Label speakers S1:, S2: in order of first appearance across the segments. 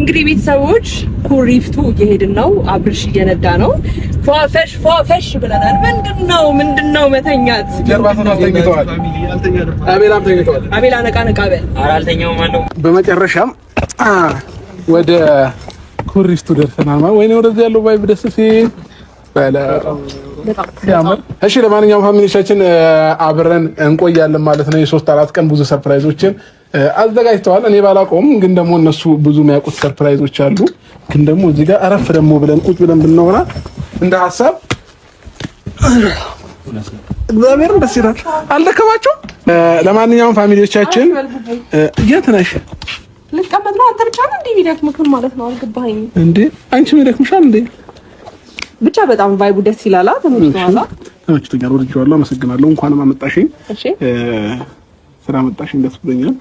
S1: እንግዲህ ቤተሰቦች ኩሪፍቱ እየሄድን ነው። አብርሽ እየነዳ ነው። ፏፈሽ ብለናል። ምንድነው መተኛት?
S2: ጀርባቱን ተኝተዋል። አቤላም ተኝተዋል።
S1: አቤላ ነቃ በል።
S3: አራልተኛው ማለት
S2: በመጨረሻም ወደ ኩሪፍቱ ደርሰናል ማለት ወይኔ ወደዚህ ያለው ቫይብ ደስ ሲል ያምር። እሺ ለማንኛውም ፋሚሊዎቻችን አብረን እንቆያለን ማለት ነው። የ3-4 ቀን ብዙ ሰርፕራይዞችን አዘጋጅተዋል። እኔ ባላቆም ግን ደግሞ እነሱ ብዙ የሚያውቁት ሰርፕራይዞች አሉ። ግን ደግሞ እዚህ ጋር አረፍ ደግሞ ብለን ቁጭ ብለን ብናወራ እንደ ሐሳብ እግዚአብሔር ደስ ይላል። አልደከማችሁ? ለማንኛውም ፋሚሊዎቻችን የት ነሽ?
S1: ልቀመጥ ነው። አንተ ብቻ ነው እንዴ የሚደክምህ ማለት ነው? አልገባኝም እንዴ?
S2: አንቺም ይደክምሻል እንዴ?
S1: ብቻ በጣም ቫይቡ ደስ ይላል።
S2: ተመችቶኛል። ወድጄዋለሁ። አመሰግናለሁ። እንኳንም አመጣሽኝ።
S1: እሺ
S2: ስራ መጣሽኝ። ደስ ብሎኛል።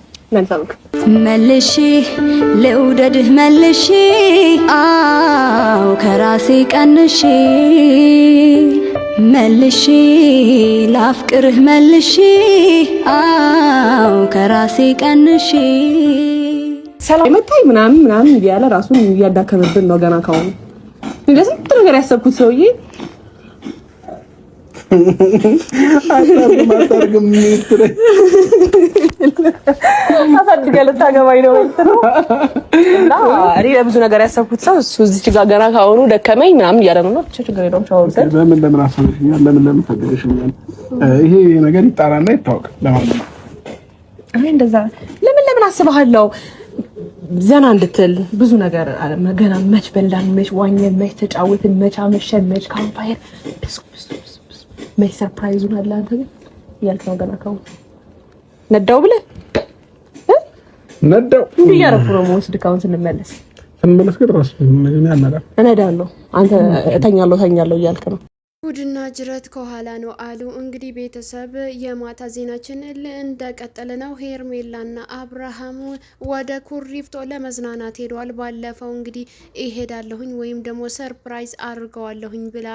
S4: መልሼ ልውደድህ መልሼ አው ከራሴ ቀንሼ መልሼ ላፍቅርህ መልሼ አው ከራሴ ቀንሼ
S1: ሰላም መጣይ ምናምን እያለ ራሱን እያዳከመብን ነው ገና ካሁን እንደዚህ ነገር ያሰብኩት ሰውዬ
S2: አታርግም ምትለኝ
S1: አሳድገህ ልታገባኝ ነው እና እኔ ለብዙ ነገር ያሰብኩት ሰው እሱ እዚህ ጋር ገና ካሁኑ ደከመኝ ምናምን እያለ ነው። ችግር የለውም። ሻወር ሰድ
S2: ለምን አሰብሽኛል? ለምን ፈቀደሽኛል? ይሄ ነገር ይጣራና ይታወቅ። ለማንኛውም
S1: አይ እንደዛ ለምን አስበሃለሁ ዘና እንድትል ብዙ ነገር ገና መች በላን መች ዋኘን መች ተጫወትን መች አመሸን መች ካምፓየር መች ሰርፕራይዙን አለ አንተ ግን ያልከው ነው ገና ካሁን ነዳው ብለህ
S2: ነዳው
S1: እንዴ ያረፉ ነው ወስድ ካሁን ስንመለስ
S2: ግን ራስ ምን
S1: እነዳለሁ አንተ እተኛለሁ እያልክ ነው።
S5: ጉድና ጅረት ከኋላ ነው አሉ። እንግዲህ ቤተሰብ የማታ ዜናችን እንደቀጠለ ነው። ሄርሜላና አብርሃም ወደ ኩሪፍቶ ለመዝናናት ሄደዋል። ባለፈው እንግዲህ እሄዳለሁኝ ወይም ደግሞ ሰርፕራይዝ አድርገዋለሁኝ ብላ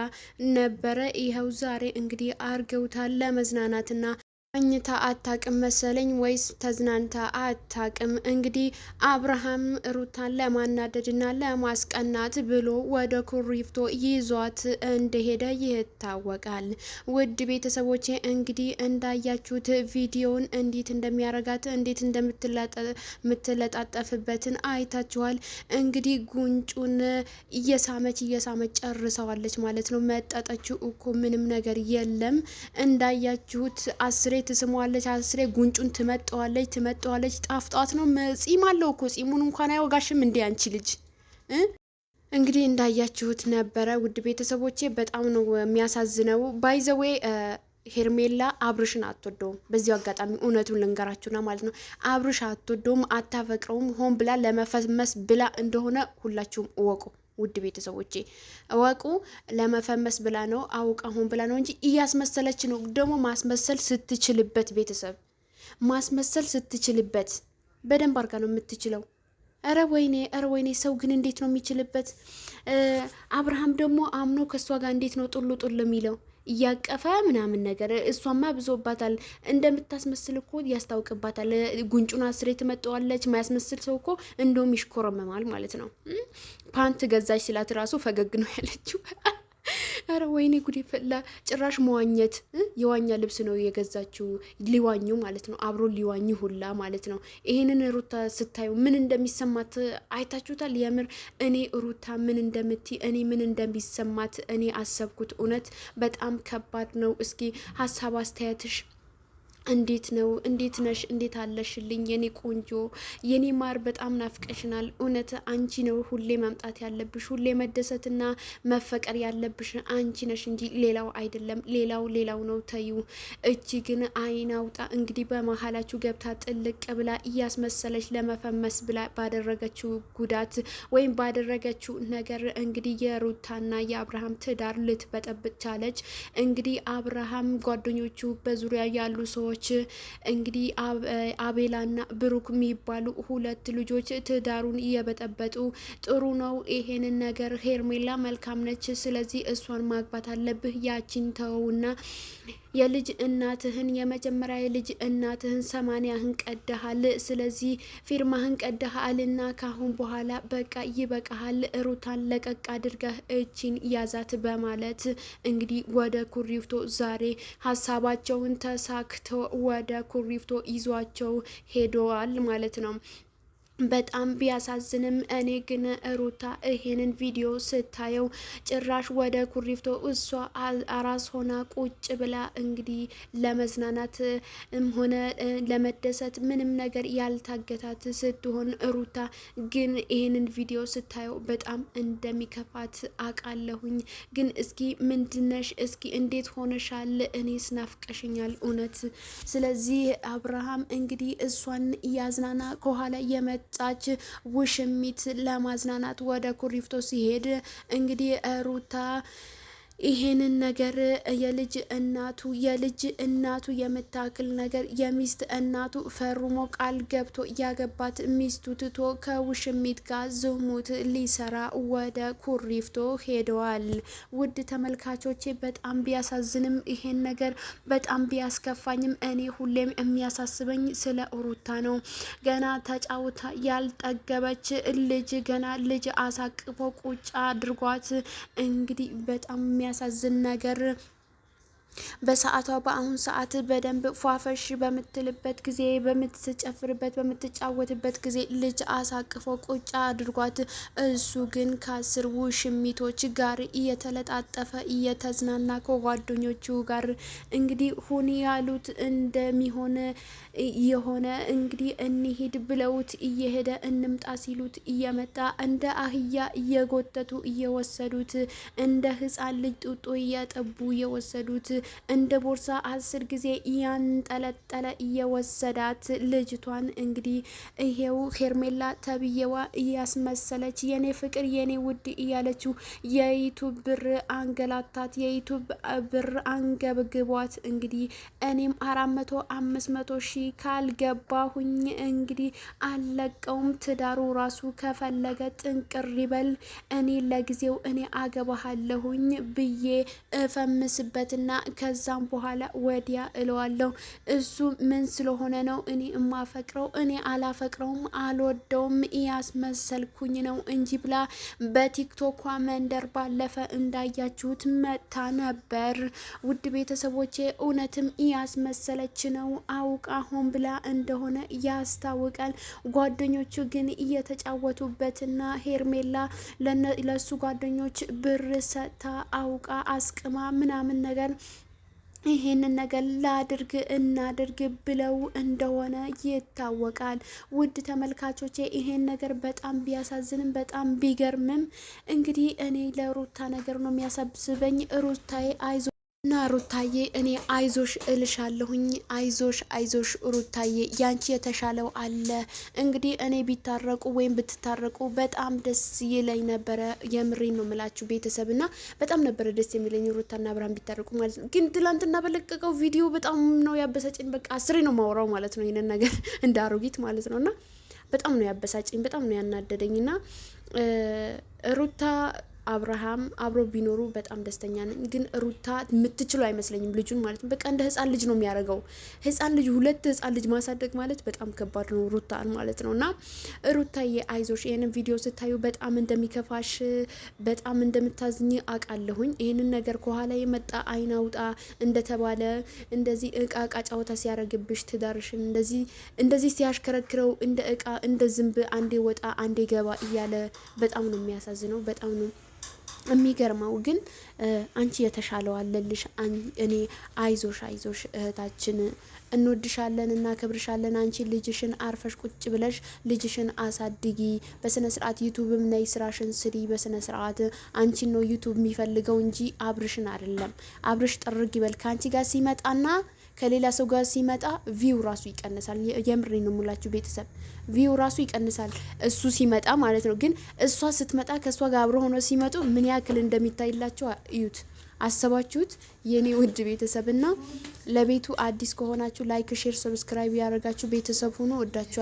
S5: ነበረ። ይኸው ዛሬ እንግዲህ አርገውታል ለመዝናናትና አኝታ አታቅም መሰለኝ ወይስ ተዝናንታ አታቅም። እንግዲህ አብርሃም ሩታን ለማናደድና ለማስቀናት ብሎ ወደ ኩሪፍቶ ይዟት እንደሄደ ይታወቃል። ውድ ቤተሰቦቼ እንግዲህ እንዳያችሁት ቪዲዮን እንዴት እንደሚያረጋት እንዴት እንደምትለጣጠፍበትን አይታችኋል። እንግዲህ ጉንጩን እየሳመች ጨርሰዋለች ማለት ነው። መጠጠችው እኮ ምንም ነገር የለም። እንዳያችሁት አስሬ ትስመዋለች፣ አስሬ ጉንጩን ትመጠዋለች። ጣፍጧት ነው። ጺም አለው እኮ ጺሙን እንኳን አይወጋሽም እንዴ አንቺ ልጅ። እንግዲህ እንዳያችሁት ነበረ ውድ ቤተሰቦቼ። በጣም ነው የሚያሳዝነው። ባይዘዌ ሄርሜላ አብርሽን አትወደውም። በዚሁ አጋጣሚ እውነቱን ልንገራችሁና ማለት ነው አብርሽ አትወደውም፣ አታፈቅረውም። ሆን ብላ ለመፈመስ ብላ እንደሆነ ሁላችሁም እወቁ። ውድ ቤተሰቦቼ እወቁ። ለመፈመስ ብላ ነው፣ አውቃ ሆን ብላ ነው እንጂ እያስመሰለች ነው። ደግሞ ማስመሰል ስትችልበት ቤተሰብ ማስመሰል ስትችልበት በደንብ አርጋ ነው የምትችለው። ኧረ ወይኔ ሰው ግን እንዴት ነው የሚችልበት? አብርሃም ደግሞ አምኖ ከሷ ጋር እንዴት ነው ጡል የሚለው እያቀፈ ምናምን ነገር። እሷማ ብዙባታል። እንደምታስመስል እኮ ያስታውቅባታል። ጉንጩን አስሬ ትመጣዋለች። ማያስመስል ሰው እኮ እንደውም ይሽኮረመማል ማለት ነው። ፓንት ገዛች ስላት ራሱ ፈገግ ነው ያለችው። አረ ወይኔ ጉዴ ፈላ። ጭራሽ መዋኘት የዋኛ ልብስ ነው የገዛችው፣ ሊዋኙ ማለት ነው። አብሮ ሊዋኙ ሁላ ማለት ነው። ይሄንን ሩታ ስታዩ ምን እንደሚሰማት አይታችሁታል? የምር እኔ ሩታ ምን እንደምትይ እኔ ምን እንደሚሰማት እኔ አሰብኩት። እውነት በጣም ከባድ ነው። እስኪ ሀሳብ አስተያየትሽ እንዴት ነው? እንዴት ነሽ? እንዴት አለሽልኝ የኔ ቆንጆ የኔ ማር? በጣም ናፍቀሽናል። እውነት አንቺ ነው ሁሌ መምጣት ያለብሽ፣ ሁሌ መደሰትና መፈቀር ያለብሽ አንቺ ነሽ እንጂ ሌላው አይደለም። ሌላው ነው ተዩ። እቺ ግን አይን አውጣ እንግዲህ በመሀላችሁ ገብታ ጥልቅ ብላ እያስመሰለች ለመፈመስ ብላ ባደረገችው ጉዳት ወይም ባደረገችው ነገር እንግዲህ የሩታና የአብርሃም ትዳር ልትበጠብጥ ቻለች። እንግዲህ አብርሃም ጓደኞቹ በዙሪያ ያሉ ሰዎች እንግዲህ አቤላና ብሩክ የሚባሉ ሁለት ልጆች ትዳሩን እየበጠበጡ ጥሩ ነው ይሄንን ነገር ሄርሜላ መልካም ነች፣ ስለዚህ እሷን ማግባት አለብህ፣ ያቺን ተውና የልጅ እናትህን የመጀመሪያ የልጅ እናትህን 80ህን ቀደሃል። ስለዚህ ፊርማህን ቀደሃልና ካሁን በኋላ በቃ ይበቃሃል፣ ሩታን ለቀቅ አድርገህ እቺን ያዛት በማለት እንግዲህ ወደ ኩሪፍቶ ዛሬ ሀሳባቸውን ተሳክቶ ወደ ኩሪፍቶ ይዟቸው ሄደዋል ማለት ነው። በጣም ቢያሳዝንም እኔ ግን ሩታ ይሄንን ቪዲዮ ስታየው ጭራሽ ወደ ኩሪፍቶ እሷ አራስ ሆና ቁጭ ብላ እንግዲህ ለመዝናናት ሆነ ለመደሰት ምንም ነገር ያልታገታት ስትሆን ሩታ ግን ይሄንን ቪዲዮ ስታየው በጣም እንደሚከፋት አቃለሁኝ። ግን እስኪ ምንድነሽ? እስኪ እንዴት ሆነሻል? እኔስ ናፍቀሽኛል እውነት። ስለዚህ አብርሃም እንግዲህ እሷን እያዝናና ከኋላ ጫች ውሽሚት ለማዝናናት ወደ ኩሪፍቶ ሲሄድ እንግዲህ ሩታ ይሄንን ነገር የልጅ እናቱ የምታክል ነገር የሚስት እናቱ ፈርሞ ቃል ገብቶ ያገባት ሚስቱ ትቶ ከውሽሚት ጋር ዝሙት ሊሰራ ወደ ኩሪፍቶ ሄደዋል። ውድ ተመልካቾቼ በጣም ቢያሳዝንም ይሄን ነገር በጣም ቢያስከፋኝም እኔ ሁሌም የሚያሳስበኝ ስለ ሩታ ነው። ገና ተጫውታ ያልጠገበች ልጅ ገና ልጅ አሳቅፎ ቁጭ አድርጓት እንግዲህ በጣም የሚያሳዝን ነገር በሰዓቷ በአሁን ሰዓት በደንብ ፏፈሽ በምትልበት ጊዜ በምትጨፍርበት በምትጫወትበት ጊዜ ልጅ አሳቅፎ ቁጭ አድርጓት እሱ ግን ከ10 ውሽሚቶች ጋር እየተለጣጠፈ እየተዝናና ከጓደኞቹ ጋር እንግዲህ ሁን ያሉት እንደሚሆን የሆነ እንግዲህ እንሂድ ብለውት እየሄደ እንምጣ ሲሉት እየመጣ እንደ አህያ እየጎተቱ እየወሰዱት እንደ ሕፃን ልጅ ጡጦ እያጠቡ እየወሰዱት እንደ ቦርሳ 10 ጊዜ ያንጠለጠለ እየወሰዳት ልጅቷን እንግዲህ ይሄው ሄርሜላ ተብዬዋ እያስመሰለች የኔ ፍቅር የኔ ውድ እያለችው የዩቱብ ብር አንገላታት፣ የዩቱብ ብር አንገብግቧት እንግዲህ እኔም 400-500 ሺህ ካልገባሁኝ እንግዲህ አለቀውም፣ ትዳሩ ራሱ ከፈለገ ጥንቅር ይበል፣ እኔ ለጊዜው እኔ አገባሃለሁኝ ብዬ እፈምስበትና ከዛም በኋላ ወዲያ እለዋለሁ። እሱ ምን ስለሆነ ነው እኔ እማፈቅረው? እኔ አላፈቅረውም፣ አልወደውም፣ እያስመሰልኩኝ ነው እንጂ ብላ በቲክቶኳ መንደር ባለፈ እንዳያችሁት መታ ነበር። ውድ ቤተሰቦቼ እውነትም እያስመሰለች ነው፣ አውቃ ሆን ብላ እንደሆነ ያስታውቃል። ጓደኞቹ ግን እየተጫወቱበትና ሄርሜላ ለሱ ጓደኞች ብር ሰጥታ አውቃ አስቅማ ምናምን ነገር ይሄንን ነገር ላድርግ እናድርግ ብለው እንደሆነ ይታወቃል። ውድ ተመልካቾቼ ይሄን ነገር በጣም ቢያሳዝንም በጣም ቢገርምም እንግዲህ እኔ ለሩታ ነገር ነው የሚያሳስበኝ። ሩታዬ አይዞ እና ሩታዬ እኔ አይዞሽ እልሻለሁኝ። አይዞሽ ሩታዬ ያንቺ የተሻለው አለ። እንግዲህ እኔ ቢታረቁ ወይም ብትታረቁ በጣም ደስ ይለኝ ነበረ። የምሬን ነው የምላችሁ ቤተሰብ እና በጣም ነበረ ደስ የሚለኝ ሩታና አብርሃም ቢታረቁ ማለት ነው። ግን ትላንትና በለቀቀው ቪዲዮ በጣም ነው ያበሳጨኝ። በቃ 10 ነው ማውራው ማለት ነው ይሄንን ነገር እንደ አሮጊት ማለት ነውና በጣም ነው ያበሳጨኝ፣ በጣም ነው ያናደደኝና ሩታ አብርሃም አብሮ ቢኖሩ በጣም ደስተኛ ነኝ። ግን ሩታ የምትችለው አይመስለኝም ልጁን ማለት ነው። በቃ እንደ ህፃን ልጅ ነው የሚያደርገው። ህፃን ልጅ 2 ህፃን ልጅ ማሳደግ ማለት በጣም ከባድ ነው ሩታን ማለት ነው። እና ሩታዬ አይዞሽ፣ ይሄንን ቪዲዮ ስታዩ በጣም እንደሚከፋሽ በጣም እንደምታዝኝ አውቃለሁኝ። ይሄንን ነገር ከኋላ የመጣ አይን አውጣ እንደተባለ እንደዚህ እቃ ጨዋታ ሲያደርግብሽ ትዳርሽን እንደዚህ ሲያሽከረክረው እንደ እቃ እንደ ዝንብ አንዴ ወጣ አንዴ ገባ እያለ በጣም ነው የሚያሳዝነው። በጣም ነው የሚገርመው። ግን አንቺ የተሻለው አለልሽ። እኔ አይዞሽ እህታችን እንወድሻለን እና ከብርሻለን። አንቺ ልጅሽን አርፈሽ ቁጭ ብለሽ ልጅሽን አሳድጊ በስነ ስርዓት። ዩቲዩብም ነይ ስራሽን ስሪ በስነ ስርዓት። አንቺን ነው ዩቲዩብ የሚፈልገው እንጂ አብርሽን አይደለም። አብርሽ ጥርግ ይበል ከአንቺ ጋር ሲመጣና ከሌላ ሰው ጋር ሲመጣ ቪው ራሱ ይቀንሳል። የምሬ ነው ሙላችሁ ቤተሰብ፣ ቪው ራሱ ይቀንሳል እሱ ሲመጣ ማለት ነው። ግን እሷ ስትመጣ ከእሷ ጋር አብሮ ሆኖ ሲመጡ ምን ያክል እንደሚታይላቸው እዩት። አሰባችሁት? የኔ ውድ ቤተሰብና ለቤቱ አዲስ ከሆናችሁ ላይክ፣ ሼር፣ ሰብስክራይብ ያደርጋችሁ ቤተሰብ ሆኖ ወዳችሁ